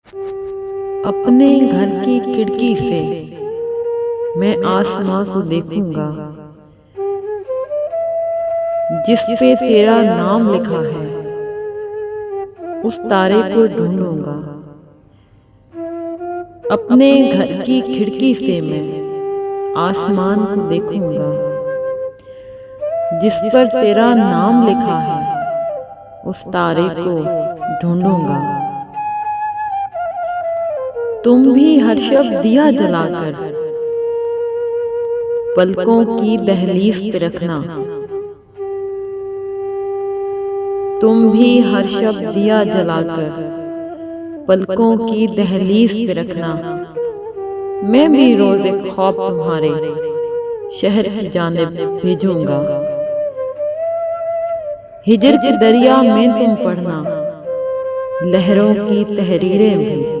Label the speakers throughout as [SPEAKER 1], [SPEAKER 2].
[SPEAKER 1] अपने घर की खिड़की से मैं आसमां को देखूंगा, जिस पे तेरा नाम लिखा है। उस तारे को ढूंढूंगा। अपने घर की खिड़की से मैं आसमान को देखूंगा, जिस पर तेरा नाम लिखा है। उस तारे को ढूंढूंगा। तुम भी हर शब दिया जलाकर पलकों की दहलीज पे रखना। तुम भी हर शब दिया जलाकर पलकों की दहलीज पे रखना। मैं भी रोज़े ख्वाब तुम्हारे शहर की जानिब भेजूंगा। हिजर के दरिया में तुम पढ़ना लहरों की तहरीरें भी।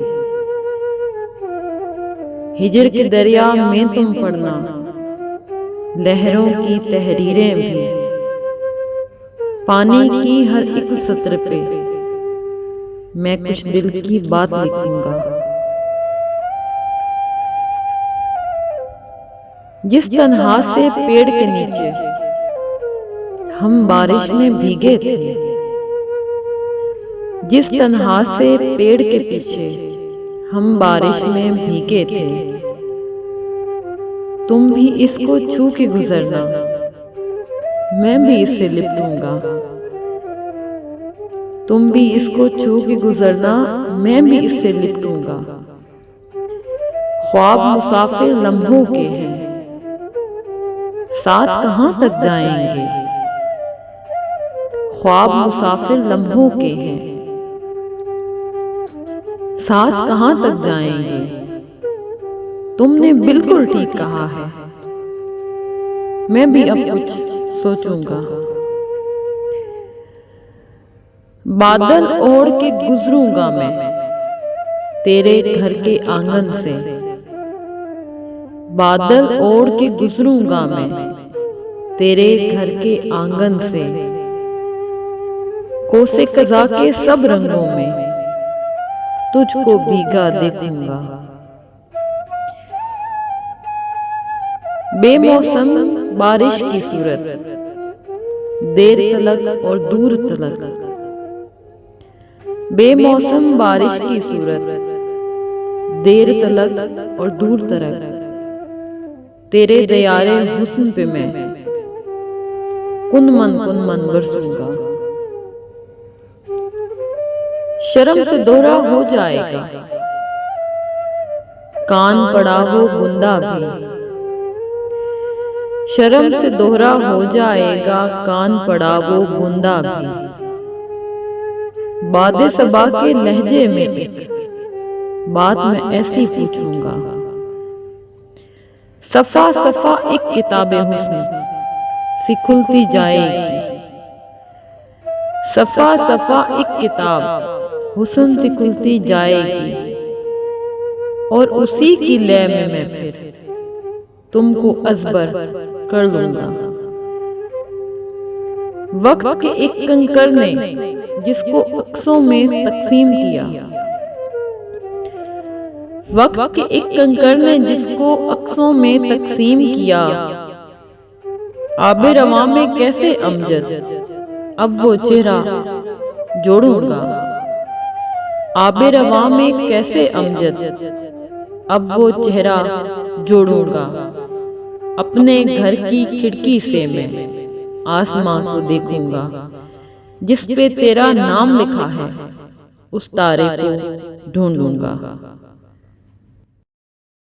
[SPEAKER 1] हिजर के दरिया में तुम पढ़ना लहरों की तहरीरें भी। पानी की हर एक सत्र पे मैं कुछ दिल की बात लिखूंगा। जिस तन्हा से पेड़ के नीचे हम बारिश में भीगे थे, जिस तन्हा से पेड़ के पीछे हम बारिश में भीगे थे, तुम भी इसको छू के गुजरना। मैं भी इससे लिपटूंगा। तुम भी इसको छू के गुजरना, मैं भी इससे लिपटूंगा। ख्वाब मुसाफिर लम्हों के हैं, साथ कहां तक जाएंगे। ख्वाब मुसाफिर लम्हों के हैं, साथ कहां तक जाएंगे। तुमने बिल्कुल ठीक कहा है। मैं भी अब कुछ सोचूंगा। बादल ओढ़ के गुजरूंगा मैं तेरे घर के आंगन से। बादल ओढ़ के गुजरूंगा मैं तेरे घर के आंगन से। कोसे कज़ा के सब रंगों में तुझको भीगा देखूंगा। बेमौसम बारिश की सूरत, देर तलक और दूर तलक। बेमौसम बारिश की सूरत, देर तलक और दूर तलक। तेरे दयारे हुस्न पे मैं कुन मन बरसूंगा। शर्म से दोहरा हो जाएगा कान पड़ा वो बुंदा भी। शर्म से दोहरा हो जाएगा कान पड़ा वो बूंदा भी। बादे सबा के लहजे में एक बात मैं ऐसी पूछूंगा। सफा सफा एक किताबे हुस्न सी खुलती जाएगी। सफा सफा एक किताब हुस्न सी खुलती जाएगी। और उसी की लय में मैं फिर तुमको अजबर कर लूंगा। वक्त के एक कंकर ने जिसको अक्सों में तकसीम किया। वक्त के एक कंकर ने जिसको अक्सों में तकसीम किया। आबे रवा में कैसे अमजद अब वो चेहरा जोड़ूंगा। आबे रवा में कैसे अमजद अब वो चेहरा जोड़ूंगा। अपने घर की खिड़की से मैं आसमां को देखूंगा, जिस पे तेरा नाम लिखा है। उस तारे को ढूंढूंगा।